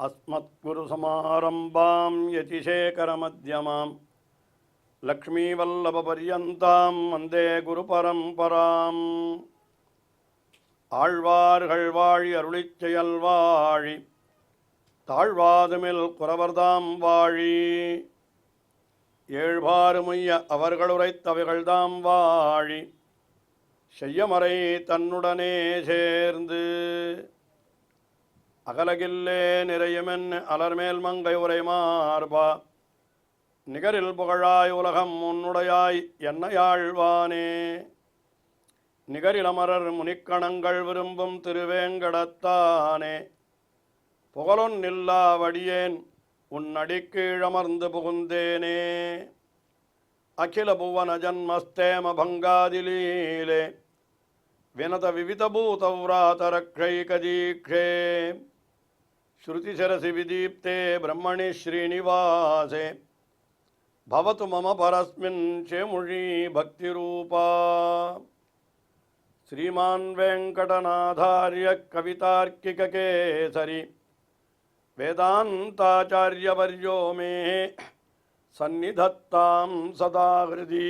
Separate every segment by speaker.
Speaker 1: अस्मत्गुरुसमारम्भां यतिशेखरमध्यमां लक्ष्मीवल्लभपर्यन्तां वन्दे गुरुपरम्पराम् ஆழ்வார்கள் வாழி அருளிச் செயல் வாழி தாழ்வாதுமில் குறவர்தாம் வாழி ஏழ்பாறுமைய அவர்களுரைத்தவைகள்தாம் வாழி செய்யமறை தன்னுடனே சேர்ந்து அகலகில்லே நிறையுமென் அலர்மேல் மங்கை உரை மார்பா நிகரில் புகழாய் உலகம் உன்னுடையாய் என்னையாழ்வானே நிகரிலமரர் முனிக்கணங்கள் விரும்பும் திருவேங்கடத்தானே புகழொன்னில்லா வடியேன் உன் அடிக்கீழமர்ந்து புகுந்தேனே அகில புவன ஜன்மஸ்தேம பங்காதிலீலே வினத விவிதபூதவ்ராதரக்ஷைகதீக்ஷே ஸ்ருதிசரசி விதீப்தே பிரம்மணி ஸ்ரீனிவாசே பவது மம பரஸ்மின் சேமுழி பக்திரூபா ஸ்ரீமான் வெங்கடநாதார்ய கவிதார்க்கிககேசரி வேதாந்தாச்சார்யவர்யோ மே சந்நிதத்தாம் சதா ஹிருதி.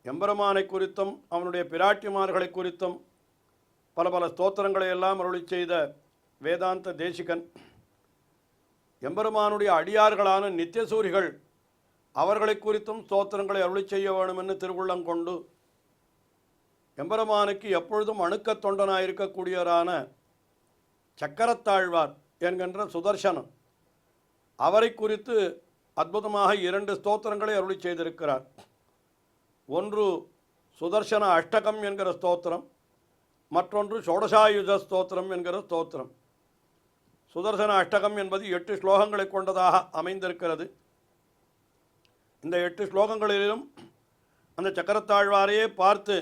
Speaker 1: எம்பெருமானை குறித்தும் அவனுடைய பிராட்டிமார்களை குறித்தும் பல பல ஸ்தோத்திரங்களை எல்லாம் அருளி செய்த வேதாந்த தேசிகன் எம்பெருமானுடைய அடியார்களான நித்தியசூரிகள் அவர்களை குறித்தும் ஸ்தோத்திரங்களை அருளி செய்ய வேண்டும் என்று திருவுள்ளங்கொண்டு எம்பெருமானுக்கு எப்பொழுதும் அணுக்கத் தொண்டனாயிருக்கக்கூடியவரான சக்கரத்தாழ்வார் என்கின்ற சுதர்சனம் அவரை குறித்து அற்புதமாக 2 ஸ்தோத்திரங்களை அருளி செய்திருக்கிறார். ஒன்று சுதர்சன அஷ்டகம் என்கிற ஸ்தோத்திரம், மற்றொன்று ஷோடசாயுத ஸ்தோத்திரம் என்கிற ஸ்தோத்திரம். சுதர்சன அஷ்டகம் என்பது 8 ஸ்லோகங்களை கொண்டதாக அமைந்திருக்கிறது. இந்த 8 ஸ்லோகங்களிலும் அந்த சக்கரத்தாழ்வாரையே பார்த்து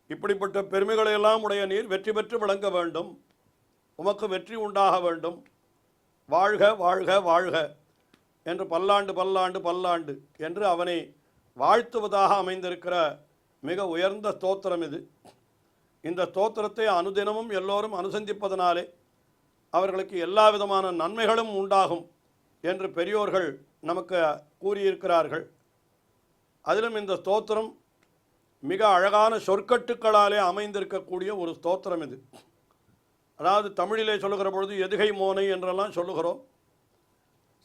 Speaker 1: இப்படிப்பட்ட பெருமைகளையெல்லாம் உடைய நீர் வெற்றி பெற்று விளங்க வேண்டும், உமக்கு வெற்றி உண்டாக வேண்டும், வாழ்க வாழ்க வாழ்க என்று பல்லாண்டு பல்லாண்டு பல்லாண்டு என்று அவனை வாழ்த்துவதாக அமைந்திருக்கிற மிக உயர்ந்த ஸ்தோத்திரம் இது. இந்த ஸ்தோத்திரத்தை அனுதினமும் எல்லோரும் அனுசந்திப்பதனாலே அவர்களுக்கு எல்லா விதமான நன்மைகளும் உண்டாகும் என்று பெரியோர்கள் நமக்கு கூறியிருக்கிறார்கள். அதிலும் இந்த ஸ்தோத்திரம் மிக அழகான சொற்கட்டுக்களாலே அமைந்திருக்கக்கூடிய ஒரு ஸ்தோத்திரம் இது. அதாவது தமிழிலே சொல்லுகிற பொழுது எதுகை மோனை என்றெல்லாம் சொல்லுகிறோம்.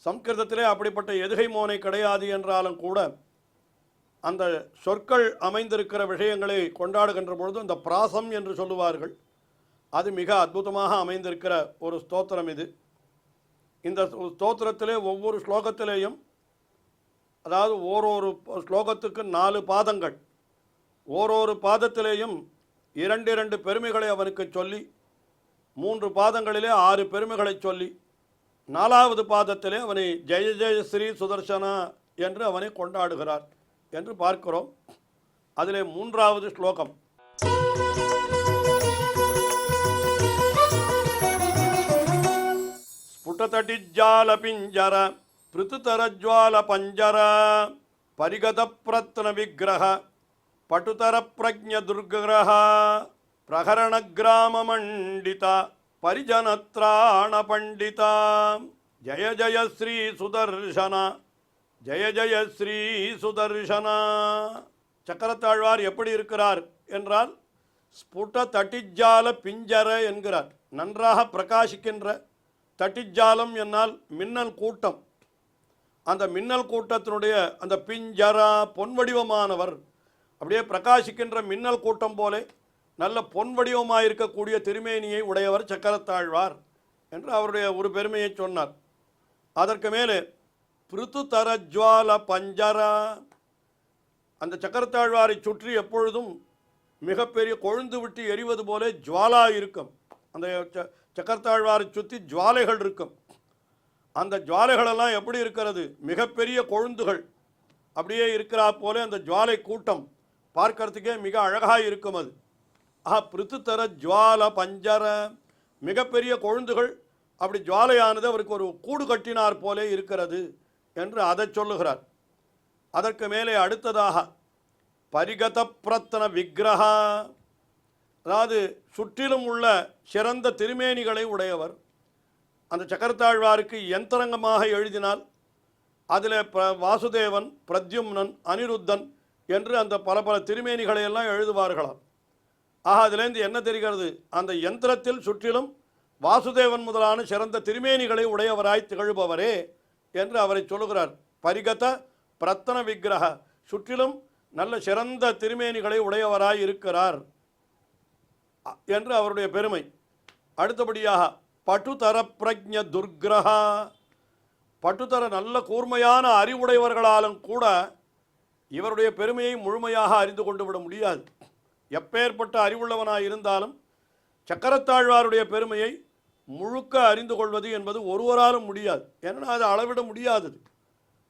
Speaker 1: சம்ஸ்கிருதத்திலே அப்படிப்பட்ட எதுகை மோனை கிடையாது என்றாலும் கூட அந்த சொற்கள் அமைந்திருக்கிற விஷயங்களை கொண்டாடுகின்ற பொழுது அந்த பிராசம் என்று சொல்லுவார்கள். அது மிக அற்புதமாக அமைந்திருக்கிற ஒரு ஸ்தோத்திரம் இது. இந்த ஸ்தோத்திரத்திலே ஒவ்வொரு ஸ்லோகத்திலேயும், அதாவது ஓரொரு ஸ்லோகத்துக்கு 4 பாதங்கள், ஓரொரு பாதத்திலேயும் 2 பெருமைகளை அவனுக்கு சொல்லி, 3 பாதங்களிலே 6 பெருமைகளை சொல்லி, 4வது பாதத்திலே அவனை ஜெய ஜெய ஸ்ரீ சுதர்சனா என்று அவனை கொண்டாடுகிறார் என்று பார்க்கிறோம். அதிலே 3வது ஸ்லோகம் ஸ்புடதடிஜ்ஜால பிஞ்சர பிருத்துதரஜ்வால பஞ்சர பரிகத பிரத்ன விக்கிரக பட்டுதர பிரஜ்ஞ துர்கிரக பிரகரண கிராம மண்டித பரிஜனத்ராண பண்டித ஜய ஜய ஸ்ரீ சுதர்சன ஜய ஜய ஸ்ரீ சுதர்சனா. சக்கரத்தாழ்வார் எப்படி இருக்கிறார் என்றால் ஸ்புட தட்டிஜால பிஞ்சர என்கிறார். நன்றாக பிரகாசிக்கின்ற தட்டிஜாலம் என்னால் மின்னல் கூட்டம். அந்த மின்னல் கூட்டத்தினுடைய அந்த பிஞ்சரா பொன்வடிவமானவர், அப்படியே பிரகாசிக்கின்ற மின்னல் கூட்டம் போல நல்ல பொன்வடிவமாக இருக்கக்கூடிய திருமேனியை உடையவர் சக்கரத்தாழ்வார் என்று அவருடைய ஒரு பெருமையை சொன்னார். அதற்கு மேலே பிருத்துதரஜ்வால பஞ்சரா, அந்த சக்கரத்தாழ்வாரை சுற்றி எப்பொழுதும் மிகப்பெரிய கொழுந்து விட்டு எரிவது போல ஜுவாலா இருக்கும். அந்த சக்கரத்தாழ்வாரை சுற்றி ஜுவாலைகள் இருக்கும். அந்த ஜுவாலைகளெல்லாம் எப்படி இருக்கிறது, மிகப்பெரிய கொழுந்துகள் அப்படியே இருக்கிறா போல அந்த ஜுவாலை கூட்டம் பார்க்கறதுக்கே மிக அழகாக இருக்கும். அது பிருத்துதர ஜுவால பஞ்சர, மிகப்பெரிய கொழுந்துகள் அப்படி ஜுவாலையானது அவருக்கு ஒரு கூடு கட்டினார் போலே இருக்கிறது என்று அதை சொல்லுகிறார். அதற்கு மேலே அடுத்ததாக பரிகத பிரத்ன விக்கிரகா, அதாவது சுற்றிலும் உள்ள சிறந்த திருமேனிகளை உடையவர். அந்த சக்கரத்தாழ்வாருக்கு யந்திரங்கமாக எழுதினால் அதில் வாசுதேவன், பிரத்யும்னன், அனிருத்தன் என்று அந்த பல பல திருமேனிகளை எல்லாம் எழுதுவார்களாம். ஆக அதிலேருந்து என்ன தெரிகிறது, அந்த யந்திரத்தில் சுற்றிலும் வாசுதேவன் முதலான சிறந்த திருமேனிகளை உடையவராய் திகழ்பவரே என்று அவரை சொல்லுகிறார். பரிகத பிரத்தன விக்கிரக, சுற்றிலும் நல்ல சிறந்த திருமேனிகளை உடையவராய் இருக்கிறார் என்று அவருடைய பெருமை. அடுத்தபடியாக பட்டுதர பிரஜ்ஞ துர்கிரகா, பட்டுத்தர நல்ல கூர்மையான அறிவுடையவர்களாலும் கூட இவருடைய பெருமையை முழுமையாக அறிந்து கொண்டு விட முடியாது. எப்பேற்பட்ட அறிவுள்ளவனாக இருந்தாலும் சக்கரத்தாழ்வாருடைய பெருமையை முழுக்க அறிந்து கொள்வது என்பது ஒருவராலும் முடியாது. ஏன்னா அது அளவிட முடியாதது.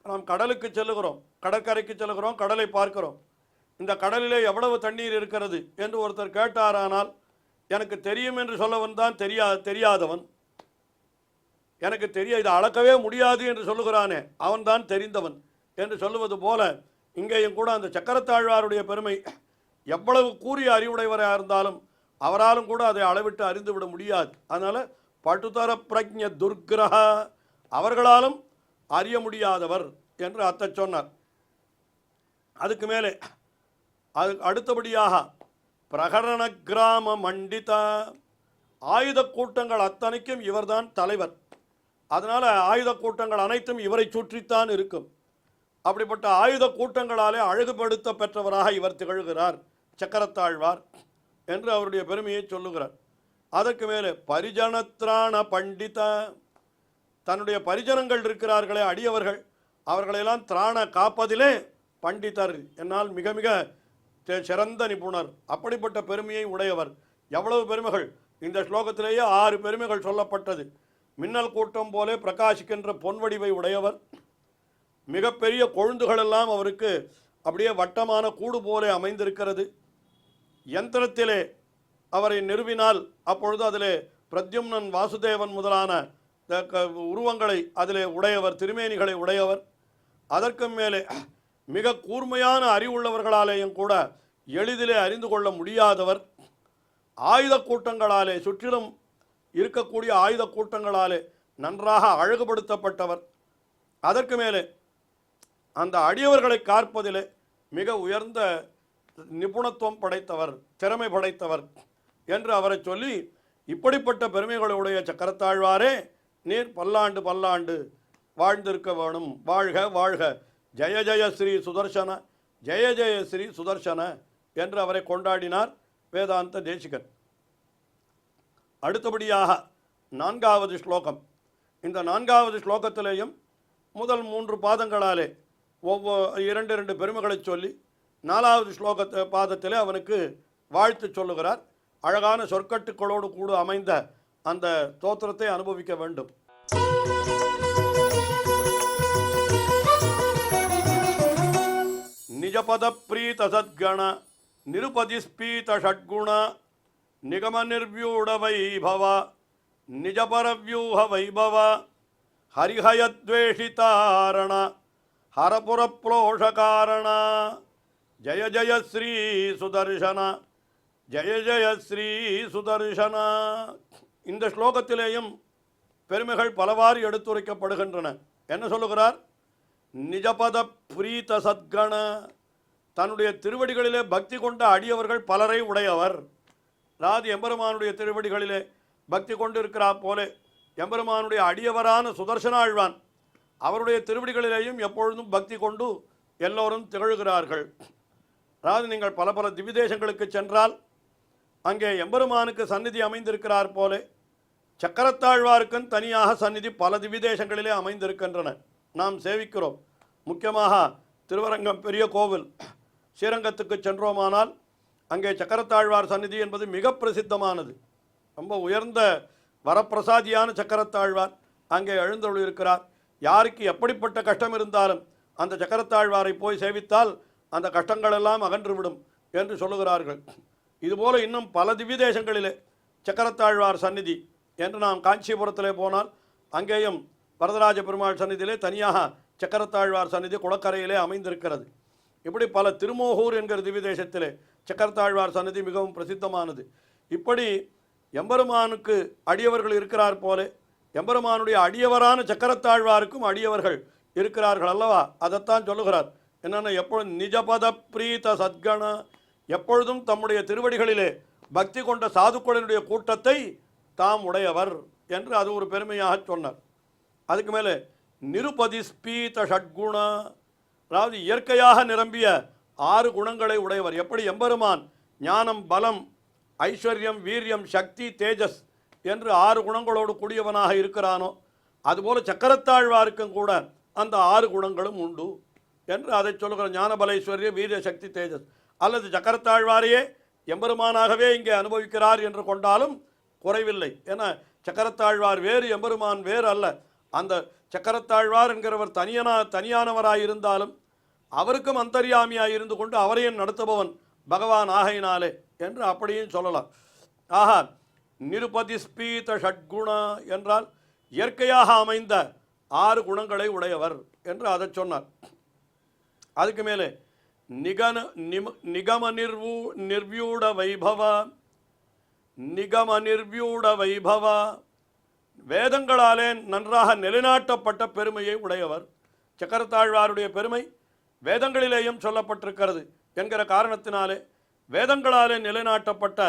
Speaker 1: நாம் கடலுக்கு செல்லுகிறோம், கடற்கரைக்கு செல்லுகிறோம், கடலை பார்க்கிறோம். இந்த கடலிலே எவ்வளவு தண்ணீர் இருக்கிறது என்று ஒருத்தர் கேட்டாரானால், எனக்கு தெரியும் என்று சொல்லவன் தான் தெரியாதவன். எனக்கு இது அளக்கவே முடியாது என்று சொல்லுகிறானே அவன்தான் தெரிந்தவன் என்று சொல்லுவது போல இங்கேயும் கூட அந்த சக்கரத்தாழ்வாருடைய பெருமை எவ்வளவு கூறிய அறிவுடையவராக இருந்தாலும் அவராலும் கூட அதை அளவிட்டு அறிந்துவிட முடியாது. அதனால் பட்டுதர பிரஜ்ஞ துர்கிரக, அவர்களாலும் அறிய முடியாதவர் என்று அர்த்த சொன்னார். அதுக்கு மேலே அடுத்தபடியாக பிரகரண கிராம மண்டித, ஆயுத கூட்டங்கள் அத்தனைக்கும் இவர்தான் தலைவர். அதனால் ஆயுத கூட்டங்கள் அனைத்தும் இவரை சுற்றித்தான் இருக்கும். அப்படிப்பட்ட ஆயுத கூட்டங்களாலே அழகுபடுத்த பெற்றவராக இவர் திகழ்கிறார் சக்கரத்தாழ்வார் என்று அவருடைய பெருமையை சொல்லுகிறார். அதற்கு மேலே பரிஜனத்ராண பண்டித, தன்னுடைய பரிஜனங்கள் இருக்கிறார்களே அடியவர்கள், அவர்களெல்லாம் திராண காப்பதிலே பண்டிதர், என்னால் மிக மிக சிறந்த நிபுணர். அப்படிப்பட்ட பெருமையை உடையவர். எவ்வளவு பெருமைகள் இந்த ஸ்லோகத்திலேயே 6 பெருமைகள் சொல்லப்பட்டது. மின்னல் கூட்டம் போலே பிரகாசிக்கின்ற பொன்வடிவை உடையவர். மிகப்பெரிய கொழுந்துகளெல்லாம் அவருக்கு அப்படியே வட்டமான கூடு போலே அமைந்திருக்கிறது. யந்திரத்திலே அவரை நிறுவினால் அப்பொழுது அதிலே பிரத்யும்னன், வாசுதேவன் முதலான உருவங்களை அதிலே உடையவர், திருமேனிகளை உடையவர். அதற்கு மேலே மிக கூர்மையான அறிவுள்ளவர்களாலேயும் கூட எளிதிலே அறிந்து கொள்ள முடியாதவர். ஆயுத கூட்டங்களாலே, சுற்றிலும் இருக்கக்கூடிய ஆயுத கூட்டங்களாலே நன்றாக அழகுபடுத்தப்பட்டவர். அதற்கு மேலே அந்த அடியவர்களை காற்பதிலே மிக உயர்ந்த நிபுணத்துவம் படைத்தவர், திறமை படைத்தவர் என்று அவரை சொல்லி, இப்படிப்பட்ட பெருமைகளுடைய சக்கரத்தாழ்வாரே நீர் பல்லாண்டு பல்லாண்டு வாழ்ந்திருக்க வேணும், வாழ்க வாழ்க, ஜெய ஜெய ஸ்ரீ சுதர்சன, ஜெய ஜெய ஸ்ரீ சுதர்சன என்று அவரை கொண்டாடினார் வேதாந்த தேசிகன். அடுத்தபடியாக 4வது ஸ்லோகம். இந்த 4வது ஸ்லோகத்திலேயும் முதல் 3 பாதங்களாலே ஒவ்வொரு 2 பெருமைகளை சொல்லி 4வது பாதத்திலே அவனுக்கு வாழ்த்து சொல்லுகிறார். அழகான சொற்கட்டுக்களோடு கூட அமைந்த அந்த ஸ்தோத்திரத்தை அனுபவிக்க வேண்டும். நிஜபத பிரீத சத்கண நிருபதிஸ்பீத ஷட்குண நிகம நிர்வியூட வைபவ நிஜபரவியூஹ வைபவ ஹரிஹயத்வேஷிதாரண ஹரபுரப்ளோஷகாரண ஜய ஜய ஸ்ரீ சுதர்சன, ஜய ஜய ஸ்ரீ சுதர்சன. இந்த ஸ்லோகத்திலேயும் பெருமைகள் பலவாறு எடுத்துரைக்கப்படுகின்றன. என்ன சொல்லுகிறார்? நிஜபத பிரீத சத்கண, தன்னுடைய திருவடிகளிலே பக்தி கொண்ட அடியவர்கள் பலரை உடையவர். அதாவது எம்பெருமானுடைய திருவடிகளிலே பக்தி கொண்டு இருக்கிறார் போலே எம்பெருமானுடைய அடியவரான சுதர்சனாழ்வான் அவருடைய திருவடிகளிலேயும் எப்பொழுதும் பக்தி கொண்டு எல்லோரும் திகழ்கிறார்கள். அதாவது நீங்கள் பல பல திவ்யதேசங்களுக்கு சென்றால் அங்கே எம்பெருமானுக்கு சந்நிதி அமைந்திருக்கிறார் போலே சக்கரத்தாழ்வாருக்கும் தனியாக சந்நிதி பல திவ்யதேசங்களிலே அமைந்திருக்கின்றன. நாம் சேவிக்கிறோம். முக்கியமாக திருவரங்கம் பெரிய கோவில் ஸ்ரீரங்கத்துக்கு சென்றோமானால் அங்கே சக்கரத்தாழ்வார் சந்நிதி என்பது மிக பிரசித்தமானது. ரொம்ப உயர்ந்த வரப்பிரசாதியான சக்கரத்தாழ்வார் அங்கே எழுந்தருளியிருக்கிறார். யாருக்கு எப்படிப்பட்ட கஷ்டம் இருந்தாலும் அந்த சக்கரத்தாழ்வாரை போய் சேவித்தால் அந்த கஷ்டங்களெல்லாம் அகன்றுவிடும் என்று சொல்லுகிறார்கள். இதுபோல் இன்னும் பல திவ்யதேசங்களிலே சக்கரத்தாழ்வார் சந்நிதி என்று நாம் காஞ்சிபுரத்திலே போனால் அங்கேயும் வரதராஜ பெருமாள் சந்நிதியிலே தனியாக சக்கரத்தாழ்வார் சந்நிதி குளக்கரையிலே அமைந்திருக்கிறது. இப்படி பல திருமோகூர் என்கிற திவ்யதேசத்திலே சக்கரத்தாழ்வார் சந்நிதி மிகவும் பிரசித்தமானது. இப்படி எம்பெருமானுக்கு அடியவர்கள் இருக்கிறார் போல எம்பெருமானுடைய அடியவரான சக்கரத்தாழ்வாருக்கும் அடியவர்கள் இருக்கிறார்கள் அல்லவா? அதைத்தான் சொல்லுகிறார். என்னென்ன எப்பொழுதும் நிஜபத பிரீத சத்கண, எப்பொழுதும் தம்முடைய திருவடிகளிலே பக்தி கொண்ட சாதுக்களினுடைய கூட்டத்தை தாம் உடையவர் என்று அது ஒரு பெருமையாக சொன்னார். அதுக்கு மேலே நிருபதிஸ்பீத ஷட்குண, அதாவது இயற்கையாக நிரம்பிய 6 குணங்களை உடையவர். எப்படி எம்பெருமான் ஞானம், பலம், ஐஸ்வர்யம், வீரியம், சக்தி, தேஜஸ் என்று 6 குணங்களோடு கூடியவனாக இருக்கிறானோ அதுபோல சக்கரத்தாழ்வாருக்கும் கூட அந்த 6 குணங்களும் உண்டு என்று அதை சொல்லுகிற ஞானபல ஐஸ்வர்ய வீரிய சக்தி தேஜஸ். அல்லது சக்கரத்தாழ்வாரையே எம்பெருமானாகவே இங்கே அனுபவிக்கிறார் என்று கொண்டாலும் குறைவில்லை. ஏன்னா சக்கரத்தாழ்வார் வேறு, எம்பெருமான் வேறு அல்ல. அந்த சக்கரத்தாழ்வார் என்கிறவர் தனியானவராயிருந்தாலும் அவருக்கும் அந்தர்யாமியாக இருந்து கொண்டு அவரையும் நடத்துபவன் பகவான் ஆகையினாலே என்று அப்படியும் சொல்லலாம். ஆஹா, நிருபதிஸ்பீத ஷட்குணா என்றால் இயற்கையாக அமைந்த 6 குணங்களை உடையவர் என்று அதை சொன்னார். அதுக்கு மேலே நிகம நிர்வியூட வைபவ, நிகம நிர்வியூட வைபவ, வேதங்களாலே நன்றாக நிலைநாட்டப்பட்ட பெருமையை உடையவர். சக்கரத்தாழ்வாருடைய பெருமை வேதங்களிலேயும் சொல்லப்பட்டிருக்கிறது என்கிற காரணத்தினாலே வேதங்களாலே நிலைநாட்டப்பட்ட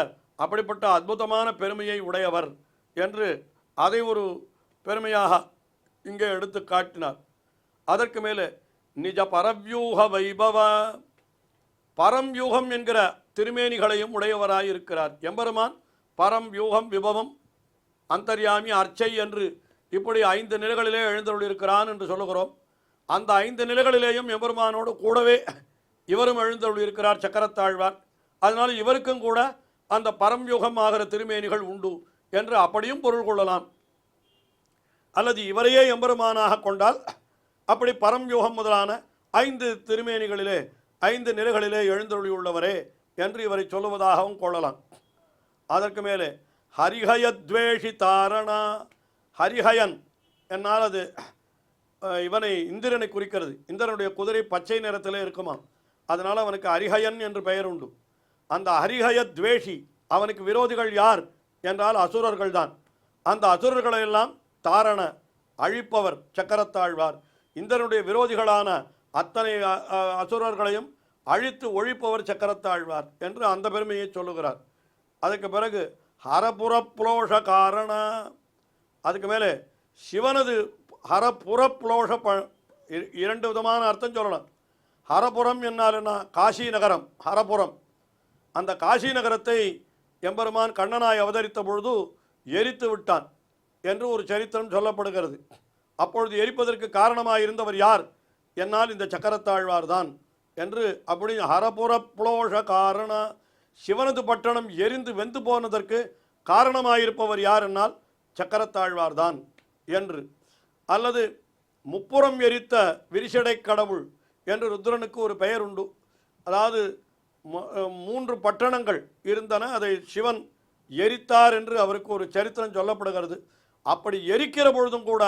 Speaker 1: அப்படிப்பட்ட அற்புதமான பெருமையை உடையவர் என்று அதை ஒரு பெருமையாக இங்கே எடுத்து காட்டினார். அதற்கு மேலே நிஜ பரவியூக வைபவ, பரம்யூகம் என்கிற திருமேனிகளையும் உடையவராயிருக்கிறார். எம்பெருமான் பரம், யூகம், விபவம், அந்தர்யாமி, அர்ச்சை என்று இப்படி 5 நிலைகளிலே எழுந்தருளியிருக்கிறான் என்று சொல்லுகிறோம். அந்த 5 நிலைகளிலேயும் எம்பெருமானோடு கூடவே இவரும் எழுந்தருளியிருக்கிறார் சக்கரத்தாழ்வார். அதனால் இவருக்கும் கூட அந்த பரம்யுகம் ஆகிற திருமேனிகள் உண்டு என்று அப்படியும் பொருள் கொள்ளலாம். அல்லது இவரையே எம்பெருமானாக கொண்டால் அப்படி பரம்யுகம் முதலான 5 திருமேனிகளிலே 5 நிலைகளிலே எழுந்தருளியுள்ளவரே என்று இவரை சொல்லுவதாகவும் கொள்ளலாம். அதற்கு மேலே ஹரிஹயத்வேஷி தாரணா, ஹரிஹயன் என்னால் அது இவனை இந்திரனை குறிக்கிறது. இந்திரனுடைய குதிரை பச்சை நிறத்திலே இருக்குமா, அதனால் அவனுக்கு ஹரிஹயன் என்று பெயர் உண்டு. அந்த ஹரிஹயத்வேஷி, அவனுக்கு விரோதிகள் யார் என்றால் அசுரர்கள் தான். அந்த அசுரர்களையெல்லாம் தாரண, அழிப்பவர் சக்கரத்தாழ்வார். இந்திரனுடைய விரோதிகளான அத்தனை அசுரர்களையும் அழித்து ஒழிப்பவர் சக்கரத்தாழ்வார் என்று அந்த பெருமையை சொல்லுகிறார். அதுக்கு பிறகு ஹரபுர புலோஷ காரண, அதுக்கு மேலே சிவனது ஹரபுர புலோஷ 2 விதமான அர்த்தம் சொல்லலாம். ஹரபுரம் என்னால்னா காசி நகரம், ஹரபுரம். அந்த காசி நகரத்தை எம்பெருமான் கண்ணனாய் அவதரித்த பொழுது எரித்து விட்டான் என்று ஒரு சரித்திரம் சொல்லப்படுகிறது. அப்பொழுது எரிப்பதற்கு காரணமாக இருந்தவர் யார் என்னால் இந்த சக்கரத்தாழ்வார் தான் என்று அப்படி ஹரபுர புலோஷ காரண, சிவனது பட்டணம் எரிந்து வெந்து போனதற்கு காரணமாயிருப்பவர் யார் என்னால் சக்கரத்தாழ்வார் தான் என்று. அல்லது முப்புறம் எரித்த விரிசடை கடவுள் என்று ருத்ரனுக்கு ஒரு பெயர் உண்டு. அதாவது 3 பட்டணங்கள் இருந்தன, அதை சிவன் எரித்தார் என்று அவருக்கு ஒரு சரித்திரம் சொல்லப்படுகிறது. அப்படி எரிக்கிற பொழுதும் கூட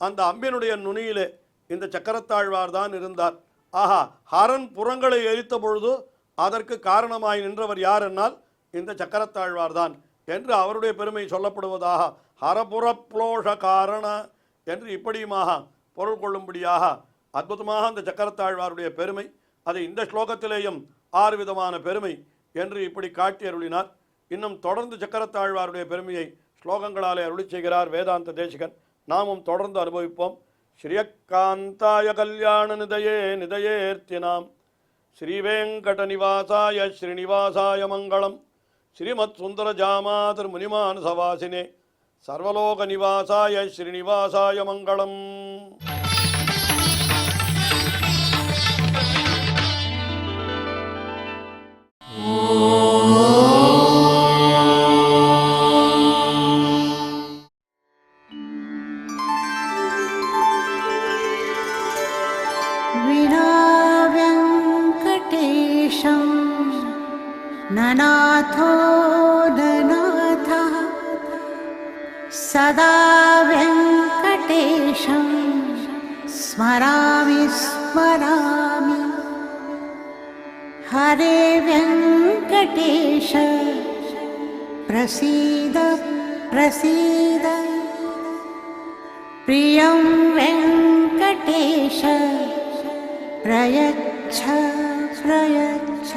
Speaker 1: அந்த அம்பினுடைய நுனியிலே இந்த சக்கரத்தாழ்வார் தான் இருந்தார். ஆஹா, ஹரன் புறங்களை எரித்த பொழுது அதற்கு காரணமாய் நின்றவர் யார் என்னால் இந்த சக்கரத்தாழ்வார் தான் என்று அவருடைய பெருமை சொல்லப்படுவதாக ஹரபுர புலோஷ காரண என்று இப்படியுமாக பொருள் கொள்ளும்படியாக அற்புதமாக அந்த சக்கரத்தாழ்வாருடைய பெருமை, அதை இந்த ஸ்லோகத்திலேயும் 6 விதமான பெருமை என்று இப்படி காட்டி அருளினார். இன்னும் தொடர்ந்து சக்கரத்தாழ்வாருடைய பெருமையை ஸ்லோகங்களாலே அருளி செய்கிறார் வேதாந்த தேசிகன். நாமும் தொடர்ந்து அனுபவிப்போம். ஸ்ரீயக்காந்தாய கல்யாண நிதயே நிதயேர்த்தினாம் ஸ்ரீவேங்கட நிவாசாய ஸ்ரீனிவாசாய மங்களம். ஸ்ரீமத் சுந்தர ஜாமாதர் முனிமான் சவாசினே சர்வலோக நிவாசாய ஸ்ரீனிவாசாய மங்களம்.
Speaker 2: ननाथो ननाथः सदा वेङ्कटेशं स्मरामि स्मरामि. हरे वेङ्कटेश प्रसीद प्रसीद प्रियं वेङ्कटेश प्रयच्छ प्रयच्छ